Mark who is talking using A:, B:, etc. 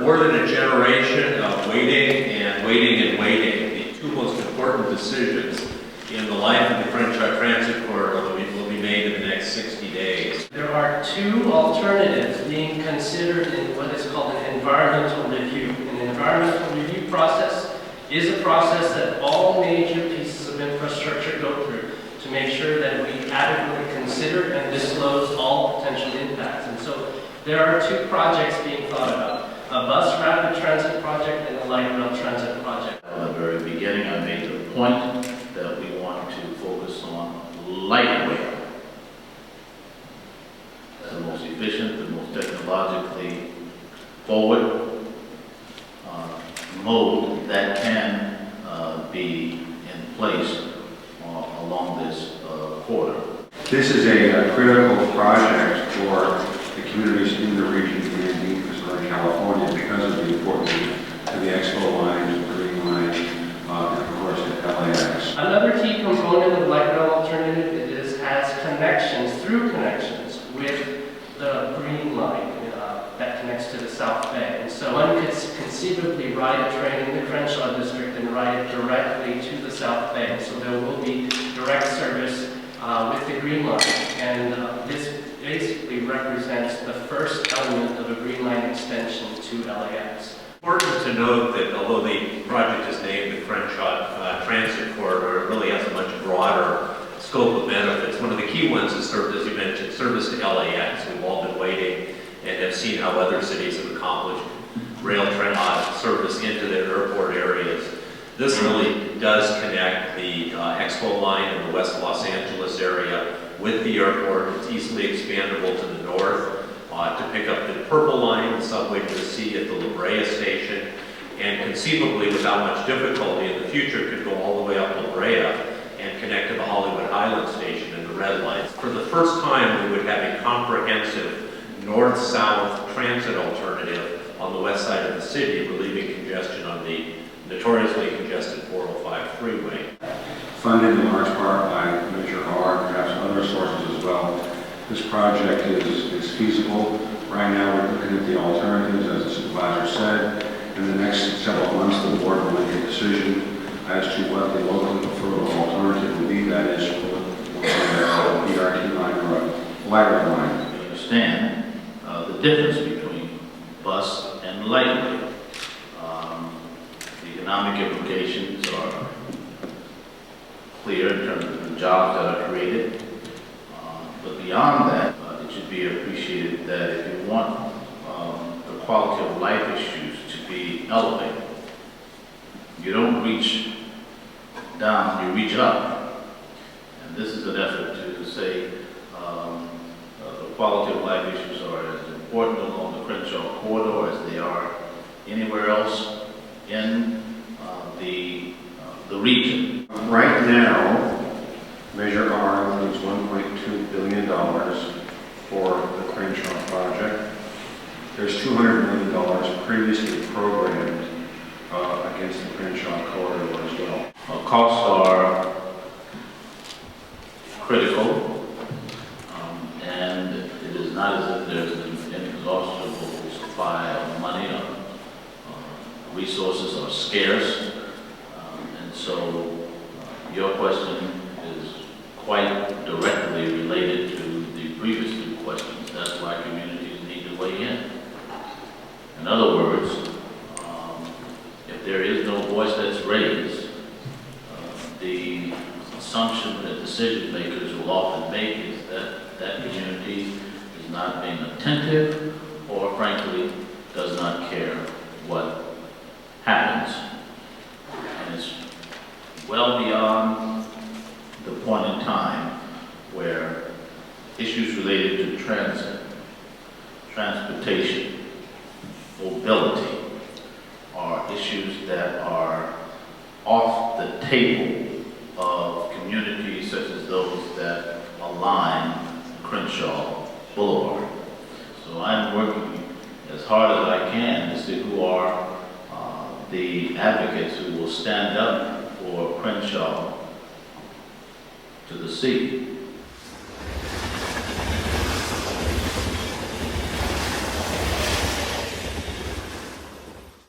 A: more than a generation of waiting and waiting and waiting, the two most important decisions in the life of the Crenshaw Transit Corridor will be made in the next 60 days.
B: There are two alternatives being considered in what is called an environmental review. An environmental review process is a process that all major pieces of infrastructure go through to make sure that we adequately consider and disclose all potential impacts. And so there are two projects being thought about: a bus rapid transit project and a light rail transit project.
C: At the very beginning, I made the point that we want to focus on light rail. That's the most efficient, the most technologically forward mode that can be in place along this corridor.
D: This is a critical project for the communities in the region and in Southern California because of the importance to the Expo line, the Green Line, and of course the LAX.
B: Another key component of light rail alternative has connections with the Green Line that connects to the South Bay. And so one could conceivably ride a train in the Crenshaw district and ride it directly to the South Bay. And so there will be direct service with the Green Line. And this basically represents the first element of a Green Line extension to LAX.
A: Important to note that although the project is named the Crenshaw Transit Corridor, it really has a much broader scope of benefits. One of the key ones is, as you mentioned, service to LAX. We've all been waiting and have seen how other cities have accomplished rail service into their airport areas. This really does connect the Expo line in the West Los Angeles area with the airport. It's easily expandable to the north to pick up the Purple Line, the subway to the sea at the La Brea station, and conceivably without much difficulty in the future could go all the way up La Brea and connect to the Hollywood Highland station and the Red Line. For the first time, we would have a comprehensive north-south transit alternative on the west side of the city, relieving congestion on the notoriously congested 405 freeway.
D: Funded in large part by Measure R and perhaps other sources as well. This project is feasible. Right now we're looking at the alternatives, as the supervisor said. In the next several months, the board will make a decision as to what the locally preferable alternative will be. That is, a BRT line or a light rail line.
C: We understand the difference between bus and light rail. The economic implications are clear in terms of the jobs that are created. But beyond that, it should be appreciated that if you want the quality of life issues to be elevated, you don't reach down, you reach up. And this is an effort to say the quality of life issues are as important along the Crenshaw corridor as they are anywhere else in the region.
D: Right now, Measure R includes $1.2 billion for the Crenshaw project. There's $200 million previously programmed against the Crenshaw corridor as well.
C: Costs are critical, and it is not as if there's an inexhaustible supply of money. Resources are scarce, and so your question is quite directly related to the previous two questions. That's why communities need to weigh in. In other words, if there is no voice that's raised, the assumption that decision makers will often make is that that community is not being attentive or frankly does not care what happens. And it's well beyond the point in time where issues related to transit, transportation, mobility are issues that are off the table of communities such as those that align Crenshaw Boulevard. So I'm working as hard as I can to see who are the advocates who will stand up for Crenshaw to the sea.